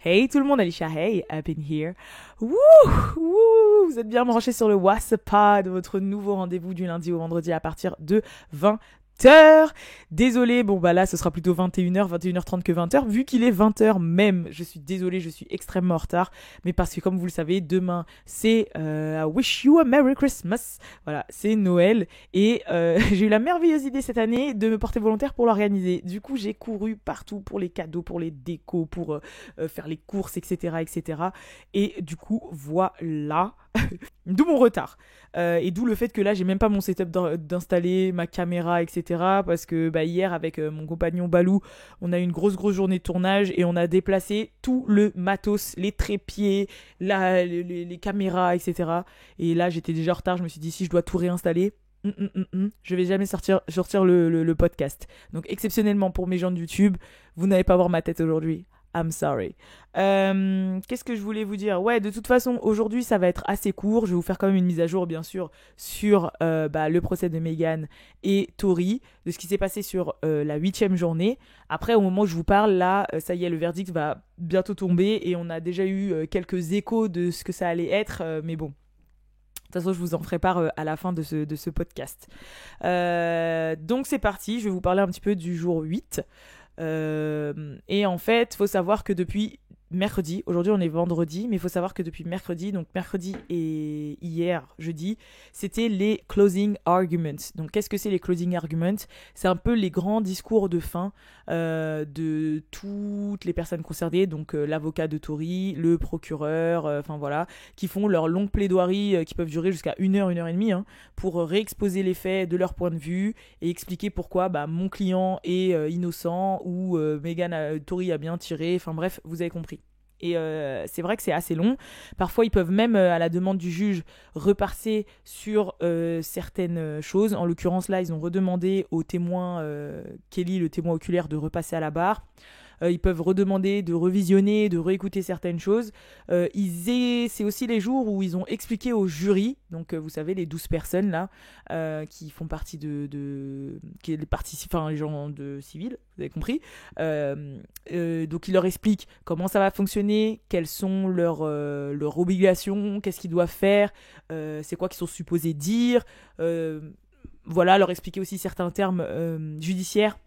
Hey tout le monde, Alicia, hey, I've been here. Wouh, wouh, vous êtes bien branchés sur le WhatsApp, votre nouveau rendez-vous du lundi au vendredi à partir de 20h. Désolée, bon bah là ce sera plutôt 21h, 21h30 que 20h, vu qu'il est 20h même. Je suis désolée, je suis extrêmement en retard, mais parce que comme vous le savez, demain c'est I Wish You a Merry Christmas. Voilà, c'est Noël et j'ai eu la merveilleuse idée cette année de me porter volontaire pour l'organiser. Du coup, j'ai couru partout pour les cadeaux, pour les décos, pour faire les courses, etc., etc. Et du coup, voilà. D'où mon retard. Et d'où le fait que là, j'ai même pas mon setup d'installer ma caméra, etc. Parce que bah, hier, avec mon compagnon Balou, on a eu une grosse journée de tournage et on a déplacé tout le matos, les trépieds, les caméras, etc. Et là, j'étais déjà en retard. Je me suis dit, si je dois tout réinstaller, je vais jamais sortir le podcast. Donc, exceptionnellement pour mes gens de YouTube, vous n'allez pas voir ma tête aujourd'hui. I'm sorry. Qu'est-ce que je voulais vous dire? Ouais, de toute façon, aujourd'hui, ça va être assez court. Je vais vous faire quand même une mise à jour, bien sûr, sur le procès de Meghan et Tory, de ce qui s'est passé sur la 8e journée. Après, au moment où je vous parle, là, ça y est, le verdict va bientôt tomber et on a déjà eu quelques échos de ce que ça allait être, mais bon. De toute façon, je vous en ferai part à la fin de ce podcast. Donc, c'est parti. Je vais vous parler un petit peu du jour 8. Et en fait, faut savoir que depuis mercredi, aujourd'hui on est vendredi, mais il faut savoir que depuis mercredi, donc mercredi et hier, jeudi, c'était les closing arguments. Donc qu'est-ce que c'est les closing arguments? C'est un peu les grands discours de fin de toutes les personnes concernées, donc l'avocat de Tory, le procureur, enfin voilà, qui font leur longue plaidoirie qui peuvent durer jusqu'à 1 heure, 1 heure et demie, pour réexposer les faits de leur point de vue et expliquer pourquoi mon client est innocent ou Meghan Tory a bien tiré, enfin bref, vous avez compris. Et c'est vrai que c'est assez long. Parfois, ils peuvent même, à la demande du juge, repasser sur certaines choses. En l'occurrence, là, ils ont redemandé au témoin Kelly, le témoin oculaire, de repasser à la barre. Ils peuvent redemander de revisionner, de réécouter certaines choses. C'est aussi les jours où ils ont expliqué au jury, donc vous savez, les 12 personnes là, qui font partie les gens de civil, vous avez compris. Donc ils leur expliquent comment ça va fonctionner, quelles sont leurs obligations, qu'est-ce qu'ils doivent faire, c'est quoi qu'ils sont supposés dire. Voilà, leur expliquer aussi certains termes judiciaires.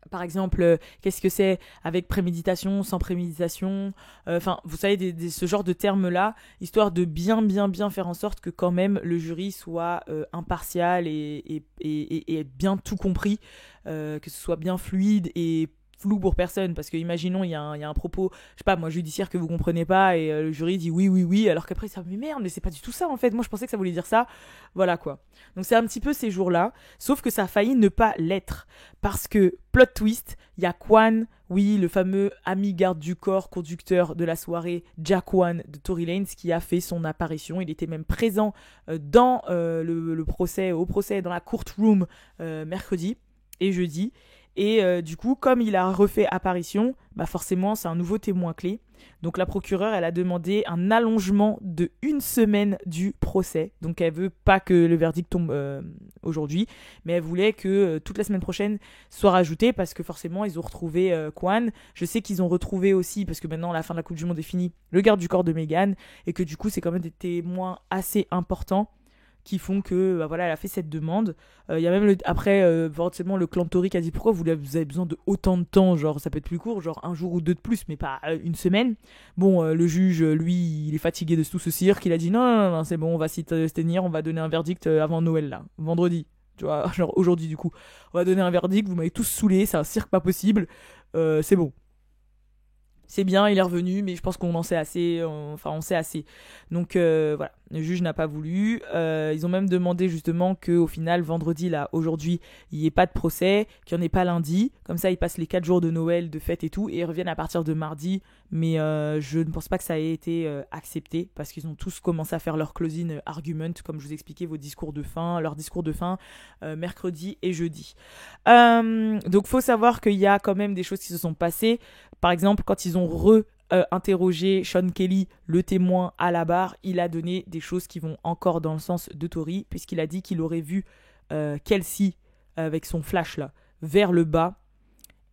Par exemple, qu'est-ce que c'est avec préméditation, sans préméditation, enfin, vous savez, ce genre de termes-là, histoire de bien faire en sorte que quand même le jury soit impartial et ait bien tout compris, que ce soit bien fluide et flou pour personne, parce que imaginons il y a un propos, je sais pas moi, judiciaire que vous comprenez pas et le jury dit oui, alors qu'après ça, mais merde, mais c'est pas du tout ça en fait, moi je pensais que ça voulait dire ça, voilà quoi. Donc c'est un petit peu ces jours-là, sauf que ça a failli ne pas l'être, parce que plot twist, il y a Kwan, oui, le fameux ami garde du corps, conducteur de la soirée, Jack Kwan de Tory Lanez, qui a fait son apparition. Il était même présent dans au procès, dans la courtroom mercredi et jeudi. Et du coup, comme il a refait apparition, forcément, c'est un nouveau témoin clé. Donc la procureure, elle a demandé un allongement de 1 semaine du procès. Donc elle veut pas que le verdict tombe aujourd'hui, mais elle voulait que toute la semaine prochaine soit rajoutée, parce que forcément, ils ont retrouvé Kwan. Je sais qu'ils ont retrouvé aussi, parce que maintenant, la fin de la Coupe du Monde est finie, le garde du corps de Meghan, et que du coup, c'est quand même des témoins assez importants qui font que voilà, elle a fait cette demande. Il y a même après forcément le clan de Tory qui a dit pourquoi vous avez besoin de autant de temps, genre ça peut être plus court, genre 1 jour ou 2 de plus, mais pas 1 semaine. Bon, le juge, lui, il est fatigué de tout ce cirque, il a dit non, c'est bon, on va s'y tenir, on va donner un verdict avant Noël là, vendredi. Tu vois, genre aujourd'hui du coup, on va donner un verdict, vous m'avez tous saoulé, c'est un cirque pas possible, c'est bon. C'est bien, il est revenu, mais je pense qu'on en sait assez. On sait assez. Donc voilà, le juge n'a pas voulu. Ils ont même demandé justement qu'au final, vendredi, là, aujourd'hui, il n'y ait pas de procès, qu'il n'y en ait pas lundi. Comme ça, ils passent les 4 jours de Noël, de fête et tout, et ils reviennent à partir de mardi. Mais je ne pense pas que ça ait été accepté, parce qu'ils ont tous commencé à faire leur closing argument, comme je vous expliquais, leurs discours de fin, mercredi et jeudi. Donc, faut savoir qu'il y a quand même des choses qui se sont passées. Par exemple, quand ils ont interrogé Sean Kelly, le témoin à la barre, il a donné des choses qui vont encore dans le sens de Tory, puisqu'il a dit qu'il aurait vu Kelsey avec son flash là vers le bas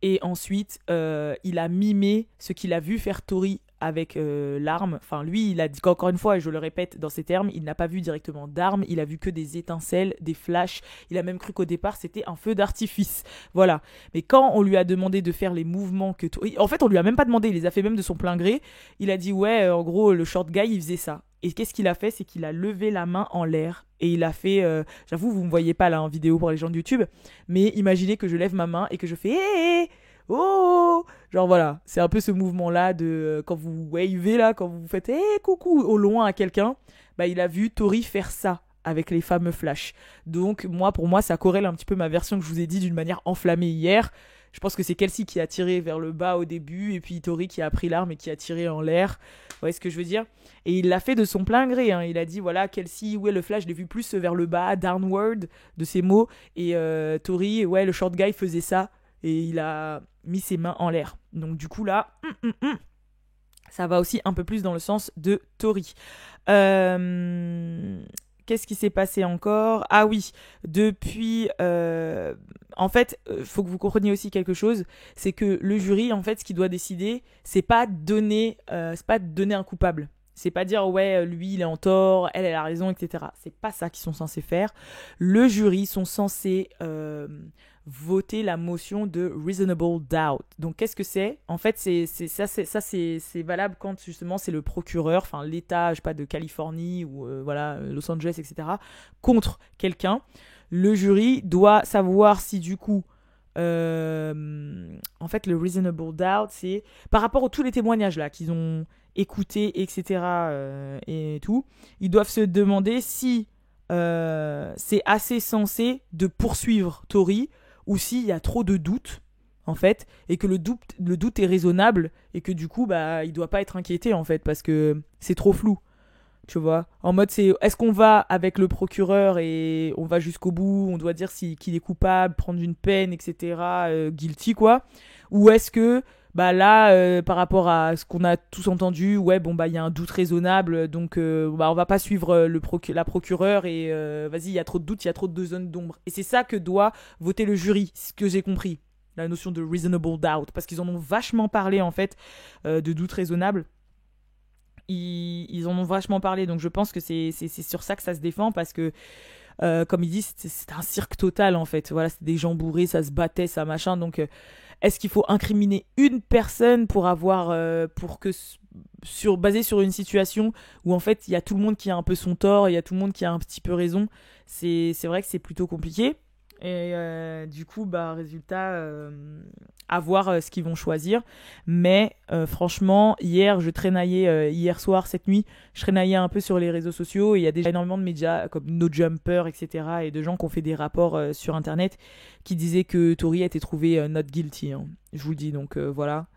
Et ensuite, il a mimé ce qu'il a vu faire Tori avec l'arme. Enfin, lui, il a dit qu'encore une fois, et je le répète dans ces termes, il n'a pas vu directement d'arme, il a vu que des étincelles, des flashs. Il a même cru qu'au départ, c'était un feu d'artifice. Voilà. Mais quand on lui a demandé de faire les mouvements que Tori... En fait, on lui a même pas demandé, il les a fait même de son plein gré. Il a dit, ouais, en gros, le short guy, il faisait ça. Et qu'est-ce qu'il a fait? C'est qu'il a levé la main en l'air. Et il a fait... j'avoue, vous ne me voyez pas là en vidéo pour les gens de YouTube. Mais imaginez que je lève ma main et que je fais... Hé, oh, genre voilà, c'est un peu ce mouvement-là de quand vous wavez là, quand vous faites coucou au loin à quelqu'un, bah il a vu Tori faire ça avec les fameux flashs. Donc pour moi, ça corrèle un petit peu ma version que je vous ai dit d'une manière enflammée hier. Je pense que c'est Kelsey qui a tiré vers le bas au début et puis Tori qui a pris l'arme et qui a tiré en l'air. Vous voyez ce que je veux dire? Et il l'a fait de son plein gré. Hein. Il a dit voilà, Kelsey, ouais, le flash, je l'ai vu plus vers le bas, downward de ses mots. Et Tori, ouais, le short guy faisait ça. Et il a mis ses mains en l'air. Donc du coup là, ça va aussi un peu plus dans le sens de Tori. Qu'est-ce qui s'est passé encore? Ah oui, depuis... en fait, faut que vous compreniez aussi quelque chose, c'est que le jury, en fait, ce qu'il doit décider, c'est pas donner un coupable. C'est pas dire, ouais, lui, il est en tort, elle a raison, etc. C'est pas ça qu'ils sont censés faire. Le jury sont censés voter la motion de reasonable doubt. Donc, qu'est-ce que c'est? En fait, c'est valable quand, justement, c'est le procureur, enfin, l'État, je sais pas, de Californie ou, voilà, Los Angeles, etc., contre quelqu'un. Le jury doit savoir si, du coup, en fait, le reasonable doubt, c'est par rapport à tous les témoignages là qu'ils ont écoutés, etc. Et tout, ils doivent se demander si c'est assez sensé de poursuivre Tori ou s'il y a trop de doutes en fait et que le doute est raisonnable et que du coup bah il doit pas être inquiété en fait parce que c'est trop flou. Tu vois, en mode est-ce qu'on va avec le procureur et on va jusqu'au bout, on doit dire qu'il est coupable, prendre une peine, etc., guilty quoi, ou est-ce que bah là par rapport à ce qu'on a tous entendu, ouais bon bah il y a un doute raisonnable donc bah on va pas suivre la procureure et vas-y il y a trop de doutes, il y a trop de zones d'ombre et c'est ça que doit voter le jury, ce que j'ai compris, la notion de reasonable doubt parce qu'ils en ont vachement parlé en fait de doute raisonnable. Ils en ont vachement parlé, donc je pense que c'est sur ça que ça se défend parce que, comme ils disent, c'est un cirque total en fait. Voilà, c'est des gens bourrés, ça se battait, ça machin. Donc, est-ce qu'il faut incriminer une personne pour basé sur une situation où en fait il y a tout le monde qui a un peu son tort, il y a tout le monde qui a un petit peu raison. C'est vrai que c'est plutôt compliqué. Et du coup, bah, résultat, à voir ce qu'ils vont choisir. Mais franchement, hier soir, cette nuit, je traînaillais un peu sur les réseaux sociaux. Et il y a déjà énormément de médias comme No Jumper, etc. Et de gens qui ont fait des rapports sur Internet qui disaient que Tori a été trouvée not guilty. Hein. Je vous le dis, donc voilà.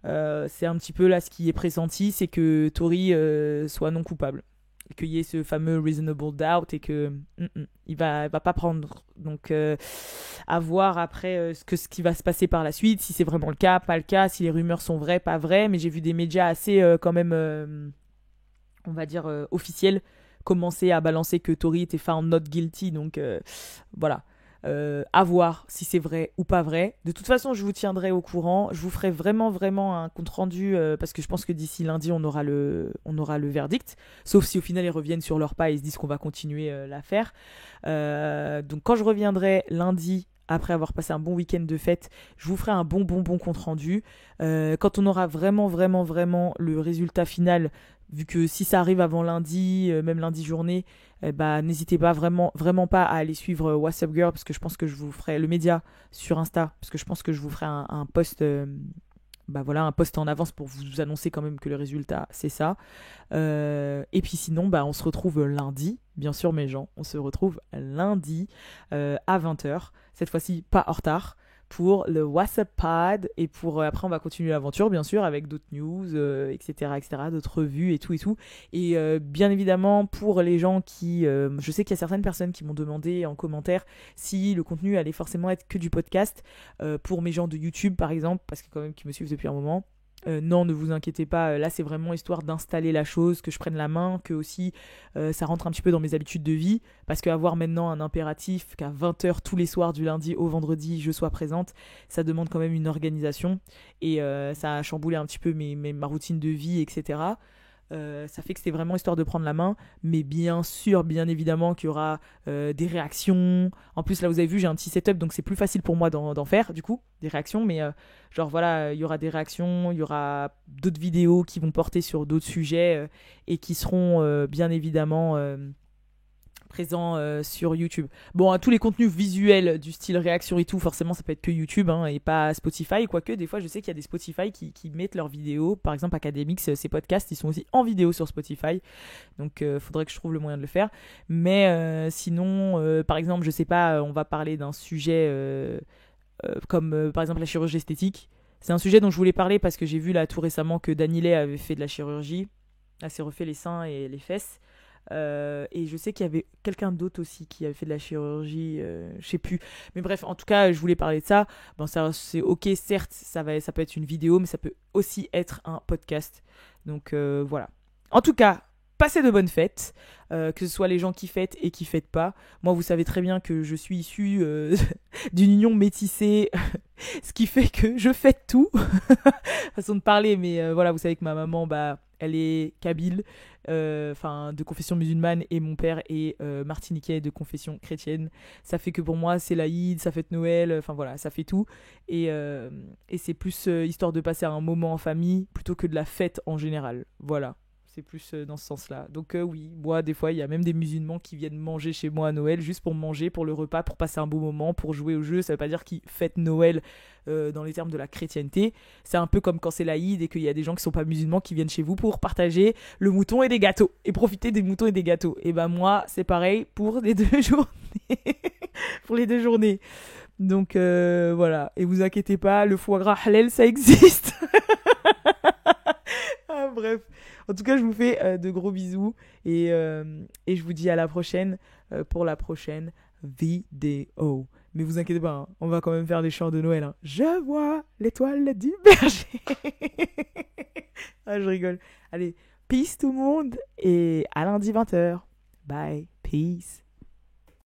C'est un petit peu là ce qui est pressenti, c'est que Tori soit non coupable. Qu'il y ait ce fameux reasonable doubt et que il va pas prendre. Donc à voir après ce qui va se passer par la suite, si c'est vraiment le cas, pas le cas, si les rumeurs sont vraies, pas vraies. Mais j'ai vu des médias assez quand même, on va dire officiels, commencer à balancer que Tori était found not guilty. Donc voilà. À voir si c'est vrai ou pas vrai. De toute façon, je vous tiendrai au courant. Je vous ferai vraiment un compte rendu parce que je pense que d'ici lundi, on aura le verdict. Sauf si au final, ils reviennent sur leur pas et ils se disent qu'on va continuer l'affaire. Donc quand je reviendrai lundi, après avoir passé un bon week-end de fête, je vous ferai un bon compte rendu. Quand on aura vraiment le résultat final, vu que si ça arrive avant lundi, même lundi journée, bah, n'hésitez pas vraiment pas à aller suivre What's Up Girl parce que je pense que je vous ferai le média sur Insta parce que je pense que je vous ferai un post bah voilà, un post en avance pour vous annoncer quand même que le résultat c'est ça. Et puis sinon bah on se retrouve lundi, bien sûr mes gens, on se retrouve lundi à 20h, cette fois-ci pas en retard, pour le WhatsApp Pod et pour après on va continuer l'aventure bien sûr avec d'autres news etc d'autres revues et tout et bien évidemment pour les gens qui je sais qu'il y a certaines personnes qui m'ont demandé en commentaire si le contenu allait forcément être que du podcast pour mes gens de YouTube par exemple parce que quand même qui me suivent depuis un moment Non, ne vous inquiétez pas, là c'est vraiment histoire d'installer la chose, que je prenne la main, que aussi ça rentre un petit peu dans mes habitudes de vie, parce qu'avoir maintenant un impératif qu'à 20h tous les soirs du lundi au vendredi je sois présente, ça demande quand même une organisation, et ça a chamboulé un petit peu ma routine de vie, etc. Ça fait que c'était vraiment histoire de prendre la main, mais bien sûr, bien évidemment qu'il y aura des réactions. En plus, là, vous avez vu, j'ai un petit setup, donc c'est plus facile pour moi d'en faire, du coup, des réactions. Mais genre, voilà, il y aura des réactions, il y aura d'autres vidéos qui vont porter sur d'autres sujets et qui seront bien évidemment présent sur YouTube. Bon, tous les contenus visuels du style réaction et tout, forcément ça peut être que YouTube hein, et pas Spotify, quoique des fois je sais qu'il y a des Spotify qui mettent leurs vidéos, par exemple Academix, ces podcasts, ils sont aussi en vidéo sur Spotify, donc faudrait que je trouve le moyen de le faire. Mais sinon, par exemple, je sais pas, on va parler d'un sujet comme par exemple la chirurgie esthétique. C'est un sujet dont je voulais parler parce que j'ai vu là tout récemment que Danilé avait fait de la chirurgie, elle s'est refait les seins et les fesses. Et je sais qu'il y avait quelqu'un d'autre aussi qui avait fait de la chirurgie, je sais plus. Mais bref, en tout cas, je voulais parler de ça. Bon, ça c'est ok, certes, ça peut être une vidéo, mais ça peut aussi être un podcast. Donc voilà. En tout cas, passez de bonnes fêtes, que ce soit les gens qui fêtent et qui fêtent pas. Moi, vous savez très bien que je suis issue d'une union métissée, ce qui fait que je fête tout. Façon de parler, mais voilà, vous savez que ma maman, bah, elle est kabyle, de confession musulmane, et mon père est martiniquais de confession chrétienne. Ça fait que pour moi, c'est l'Aïd, ça fête Noël, enfin voilà, ça fait tout. Et c'est plus histoire de passer un moment en famille plutôt que de la fête en général. Voilà. C'est plus dans ce sens-là. Donc oui, moi, des fois, il y a même des musulmans qui viennent manger chez moi à Noël, juste pour manger, pour le repas, pour passer un beau moment, pour jouer au jeu. Ça veut pas dire qu'ils fêtent Noël dans les termes de la chrétienté. C'est un peu comme quand c'est l'Aïd et qu'il y a des gens qui sont pas musulmans qui viennent chez vous pour partager le mouton et des gâteaux. Et profiter des moutons et des gâteaux. Et ben moi, c'est pareil pour les 2 journées. Pour les 2 journées. Donc voilà. Et vous inquiétez pas, le foie gras halal, ça existe. Bref, en tout cas, je vous fais de gros bisous et je vous dis à la prochaine pour la prochaine vidéo. Mais vous inquiétez pas, hein, on va quand même faire des chants de Noël. Hein. Je vois l'étoile du berger. Ah, je rigole. Allez, peace tout le monde et à lundi 20h. Bye, peace.